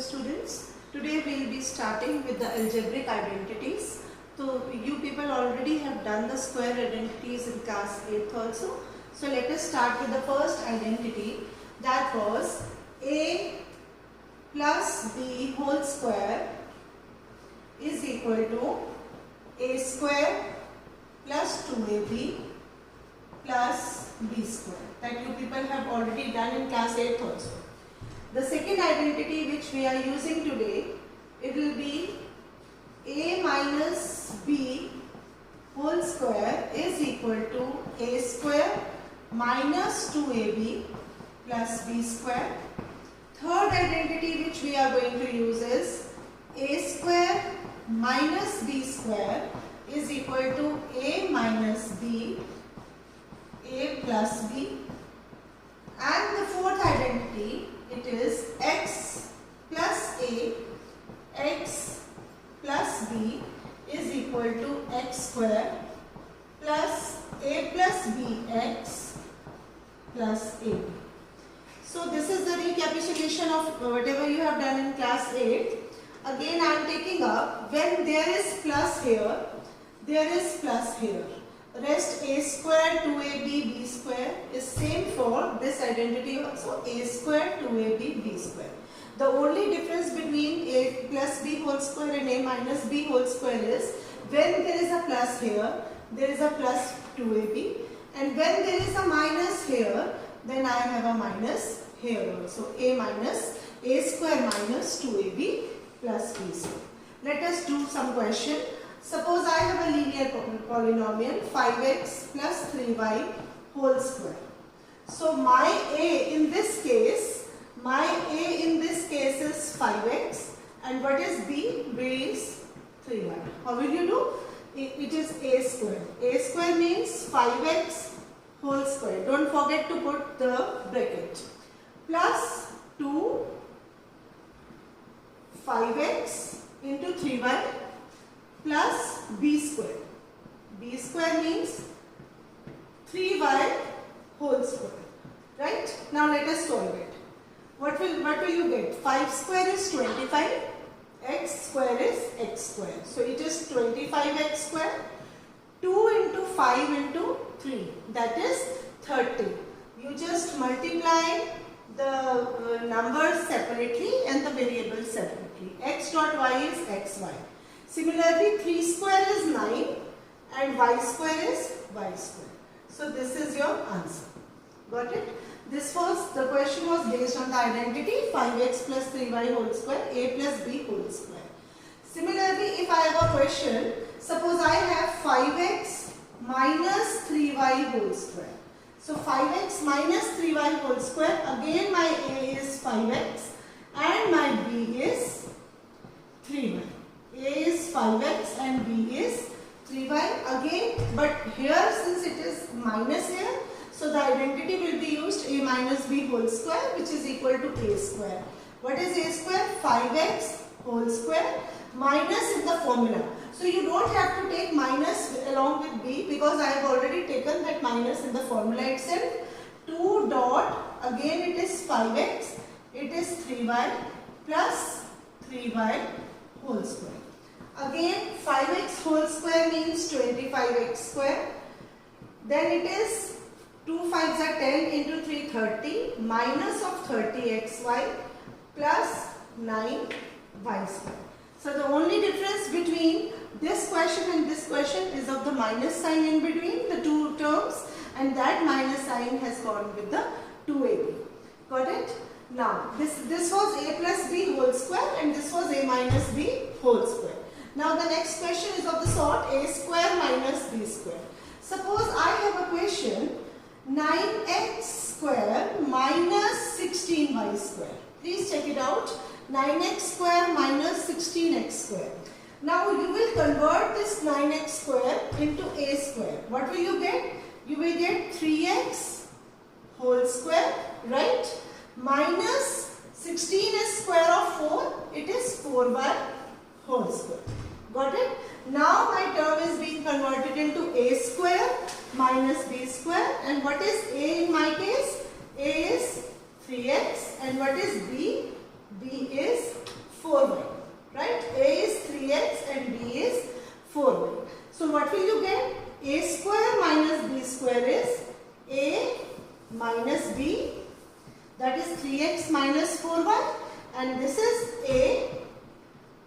students. Today we will be starting with the algebraic identities. So you people already have done the square identities in class 8th also. So let us start with the first identity, that was a plus b whole square is equal to a square plus 2ab plus b square, that you people have already done in class 8th also. The second identity which we are using today, it will be a minus b whole square is equal to a square minus 2ab plus b square. Third identity which we are going to use is a square minus b square is equal to a minus b, a plus b. And the fourth identity, it is x plus a, x plus b is equal to x square plus a plus b x plus ab. So this is the recapitulation of whatever you have done in class 8. Again I am taking up, when there is plus here, there is plus here. Rest a square 2ab b square is same for this identity also, a square 2ab b square. The only difference between a plus b whole square and a minus b whole square is when there is a plus here, there is a plus 2ab, and when there is a minus here, then I have a minus here also, a square minus 2ab plus b square. Let us do some question. Suppose I have a linear polynomial 5x plus 3y whole square. So my a in this case, is 5x, and what is b? B is 3y. How will you do? It is a square. A square means 5x whole square. Don't forget to put the bracket. Plus 2 5x into 3y plus b square. B square means 3y whole square. Right? Now let us solve it. What will you get? 5 square is 25. X square is x square. So it is 25x square. 2 into 5 into 3. That is 30. You just multiply the numbers separately and the variables separately. X dot y is xy. Similarly, 3 square is 9 and y square is y square. So this is your answer. Got it? This was, the question was based on the identity 5x plus 3y whole square, a plus b whole square. Similarly, if I have a question, suppose I have 5x minus 3y whole square. So 5x minus 3y whole square, again my a is 5x and my b is 3y. A is 5x and b is 3y again, but here since it is minus here, so the identity will be used a minus b whole square, which is equal to a square. What is a square? 5x whole square minus in the formula. So you don't have to take minus along with b because I have already taken that minus in the formula itself. 2 dot, again it is 5x, it is 3y plus 3y whole square. Again 5x whole square means 25x square. Then it is 2 5s are 10 into 3 30 minus of 30xy plus 9y square. So the only difference between this question and this question is of the minus sign in between the two terms, and that minus sign has gone with the 2ab. Got it? Now this was a plus b whole square and this was a minus b whole square. Now the next question is of the sort a square minus b square. Suppose I have a question 9x square minus 16y square. Please check it out. 9x square minus 16x square. Now you will convert this 9x square into a square. What will you get? You will get 3x whole square, right? Minus 16 is square of 4. It is 4y whole square. Got it? Now my term is being converted into a square minus b square. And what is a in my case? A is 3x and what is b? B is 4y, right? A is 3x and b is 4y. So what will you get? A square minus b square is a minus b, that is 3x minus 4y, and this is a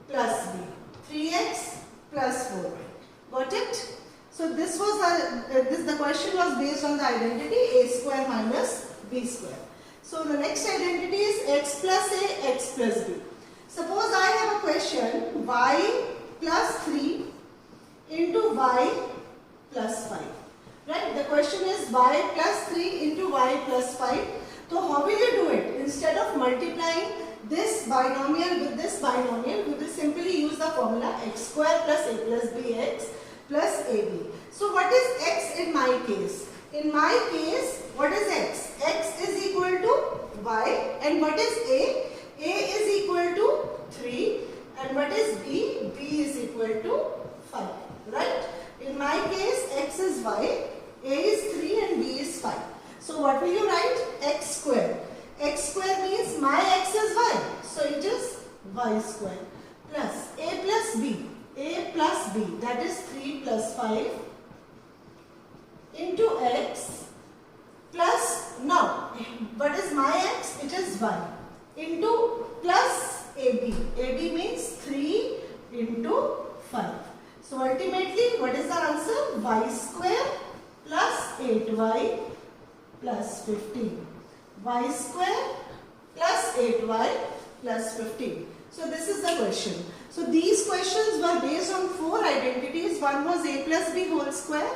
plus b, 3x plus 4y. Got it? So this was the question was based on the identity a square minus b square. So the next identity is x plus a, x plus b. Suppose I have a question y plus 3 into y plus 5. Right? The question is y plus 3 into y plus 5. So how will you do it? Instead of multiplying this binomial with this binomial, we will simply use the formula x square plus a plus bx plus ab. So what is x in my case? In my case, what is x? X is equal to y, and what is a? A is equal to 3, and what is b? B is equal to 5. Right? In my case, x is y, a is 3 and b is 5. So what will you write? X square. X square means my x is y. So it is y square plus a plus b. A plus b, that is 3 plus 5 into x plus, now what is my x? It is y into plus ab. Ab means 3 into 5. So ultimately what is the answer? Y square plus 8y plus 15. Y square plus 8y plus 15. So this is the question. So these questions were based on 4 identities. One was a plus b whole square.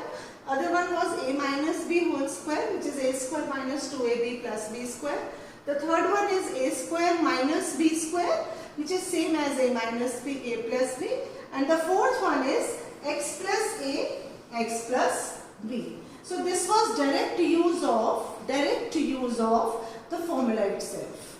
Other one was a minus b whole square, which is a square minus 2ab plus b square. The third one is a square minus b square, which is same as a minus b, a plus b. And the fourth one is x plus a, x plus b. So this was direct use of the formula itself.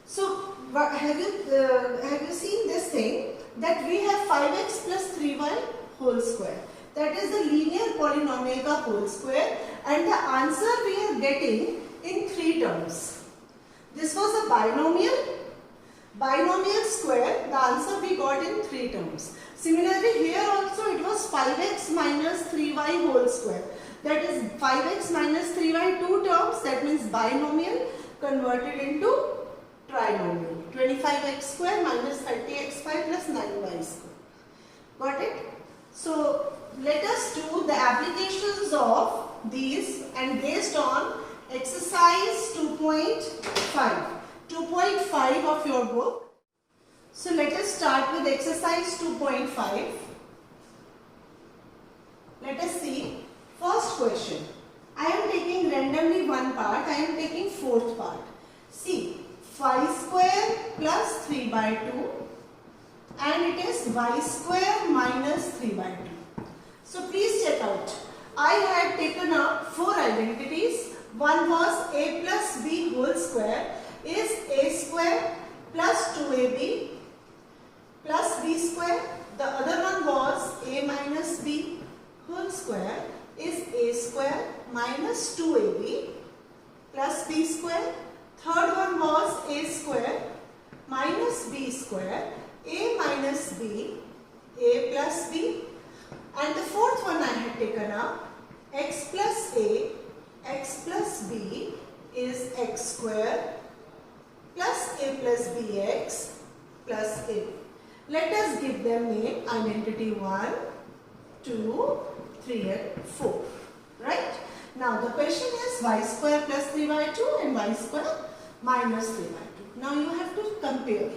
So have you seen this thing that we have 5x plus 3y whole square? That is the linear polynomial ka whole square, and the answer we are getting in 3 terms. This was a binomial square. The answer we got in 3 terms. Similarly, here also it was 5x minus 3y whole square. That is 5x minus 3y 2 terms. That means binomial converted into trinomial. 25x square minus 30x5 plus 9y square. Got it? So let us do the applications of these, and based on exercise 2.5. 2.5 of your book. So let us start with exercise 2.5. Let us see. First question. I am taking randomly one part. I am taking fourth part. See, 5 square plus 3 by 2, and it is y square minus 3 by 2. So please check out. I had taken up 4 identities. One was a plus b whole square is a square plus 2ab plus b square. The other one was a minus b whole square is a square minus 2ab plus b square. Third one was a square minus b square, a minus b, a plus b. And the fourth one I had taken up, x plus a, x plus b is x square plus a plus bx plus a. Let us give them name identity 1, 2, 3 and 4. Right? Now the question is y square plus 3 by 2 and y square minus 3 by 2. Now you have to compare.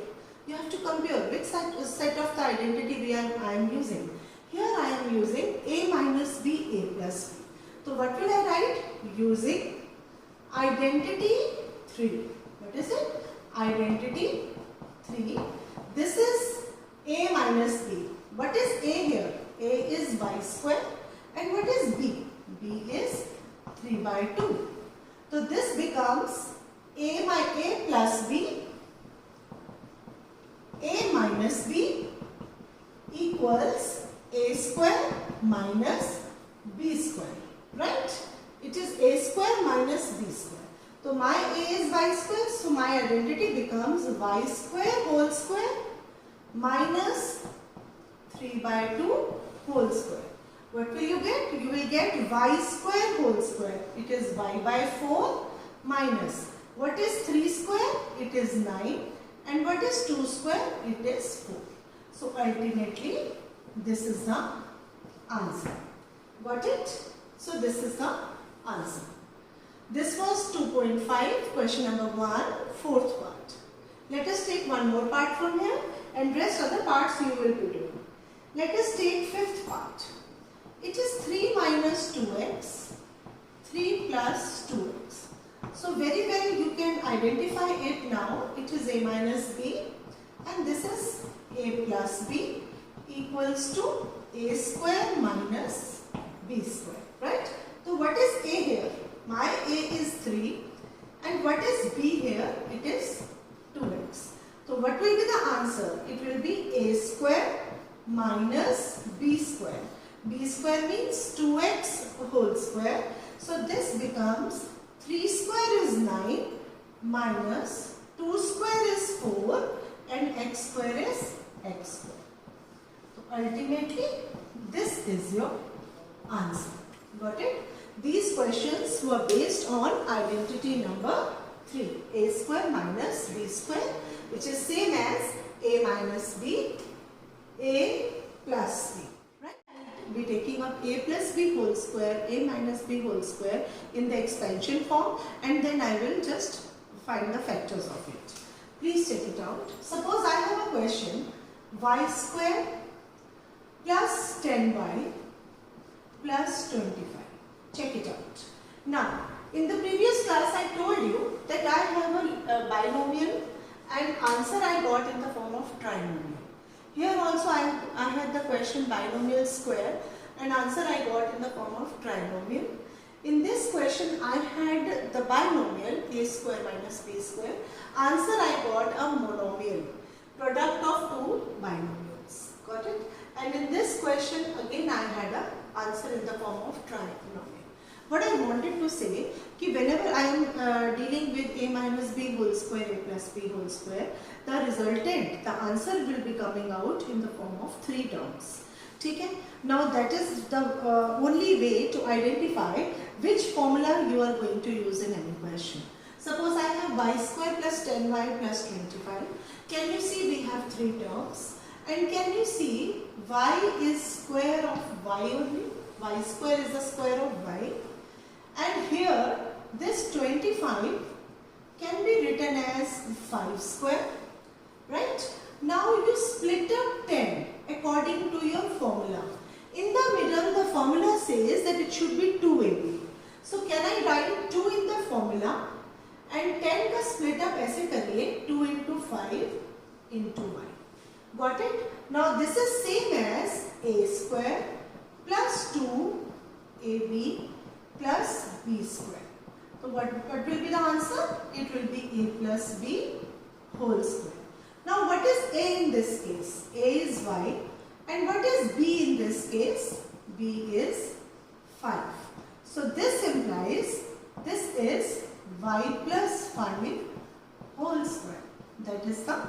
You have to compare which set of the identity I am using. Here I am using a minus b, a plus b. So what will I write? Using identity 3. What is it? Identity 3. This is a minus b. What is a here? A is y square. And what is b? B is 3 by 2. So this becomes a plus b, a minus b equals a square minus b square. Right? It is a square minus b square. So my a is y square. So my identity becomes y square whole square minus 3 by 2 whole square. What will you get? You will get y square whole square. It is y by 4 minus. What is 3 square? It is 9. And what is 2 square? It is 4. So ultimately, this is the answer. Got it? So this is the answer. This was 2.5, question number 1, fourth part. Let us take one more part from here and rest other parts you will be doing. Let us take fifth part. It is 3 minus 2x, 3 plus 2x. So very well you can identify it now. It is a minus b and this is a plus b equals to a square minus b square, right? So what is a here? My a is 3 and what is b here? It is 2x. So what will be the answer? It will be a square minus b square. B square means 2x whole square. So this becomes 3 square is 9 minus 2 square is 4 and x square is x square. So ultimately this is your answer. Got it? These questions were based on identity number 3. A square minus b square, which is same as a minus b, a plus b. Be taking up a plus b whole square, a minus b whole square in the expansion form, and then I will just find the factors of it. Please check it out. Suppose I have a question, y square plus 10y plus 25. Check it out. Now, in the previous class I told you that I have a binomial and answer I got in the form of trinomial. Here also I had the question binomial square and answer I got in the form of trinomial. In this question I had the binomial a square minus b square. Answer I got a monomial, product of two binomials. Got it? And in this question again I had an answer in the form of trinomial. What I wanted to say, कि whenever I am dealing with a minus b whole square, a plus b whole square, the resultant, the answer will be coming out in the form of 3 terms. Okay? Now that is the only way to identify which formula you are going to use in any question. Suppose I have y square plus 10y plus 25. Can you see we have 3 terms? And can you see y is square of y only? Y square is the square of y. And here this 25 can be written as 5 square, right? Now you split up 10 according to your formula. In the middle the formula says that it should be 2ab. So can I write 2 in the formula and 10 का split up ऐसे करिए 2 into 5 into y. Got it? Now this is same as a square plus 2ab plus b square. So what will be the answer? It will be a plus b whole square. Now what is a in this case? A is y. And what is b in this case? b is 5. So this implies this is y plus 5 whole square. That is the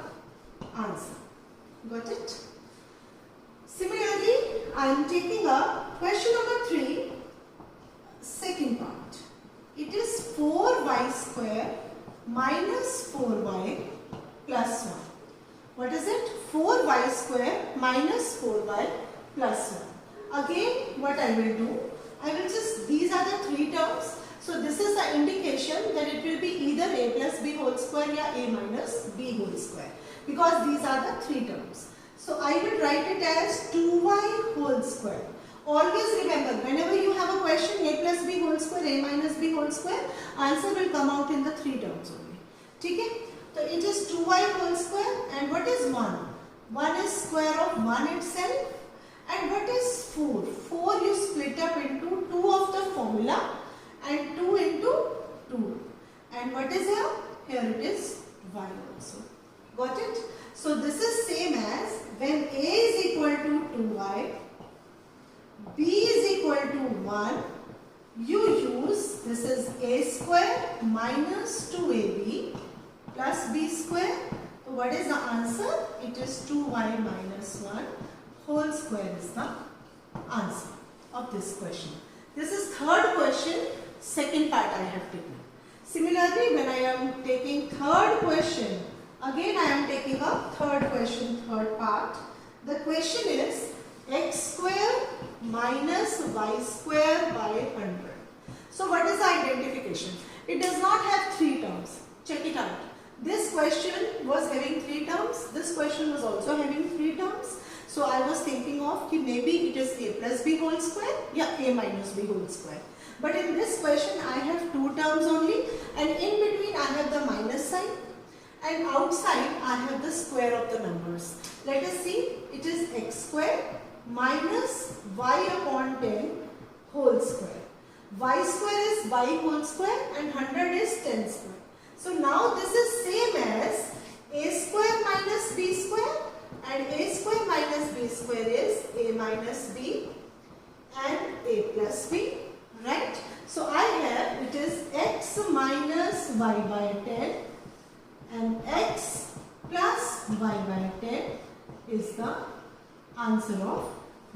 answer. Got it? Similarly, I am taking up question number 3. Second part. It is 4y square minus 4y plus 1. What is it? 4y square minus 4y plus 1. Again, what I will do? I will just, these are the 3 terms. So this is the indication that it will be either a plus b whole square or a minus b whole square. Because these are the 3 terms. So I will write it as 2y whole square. Always remember, whenever you have a question a plus b whole square, a minus b whole square, answer will come out in the 3 terms only. Okay? So it is 2y whole square and what is 1? 1 is square of 1 itself and what is 4? 4 you split up into 2 of the formula and 2 into 2. And what is here? Here it is y also. Got it? So this is same as when a is equal to 2y, b is equal to 1, you use, this is a square minus 2ab plus b square. So what is the answer? It is 2y minus 1 whole square is the answer of this question. This is third question, second part I have taken. Similarly, when I am taking third question, again I am taking a third question, third part. The question is x square minus y square by 100. So what is the identification? It does not have three terms. Check it out. This question was having three terms. This question was also having three terms. So I was thinking of maybe it is a plus b whole square, yeah, a minus b whole square. But in this question I have two terms only, and in between I have the minus sign, and outside I have the square of the numbers. Let us see, it is x square minus y upon 10 whole square. Y square is y whole square and 100 is 10 square. So now this is same as a square minus b square, and a square minus b square is a minus b and a plus b, right? So I have, it is x minus y by 10 and x plus y by 10 is the answer of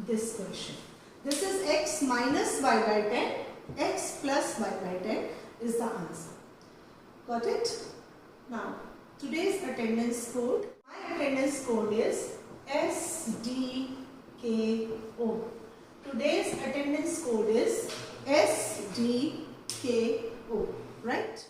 this question. This is x minus y by 10, x plus y by 10 is the answer. Got it? Now, today's attendance code. My attendance code is SDKO. Today's attendance code is SDKO, right?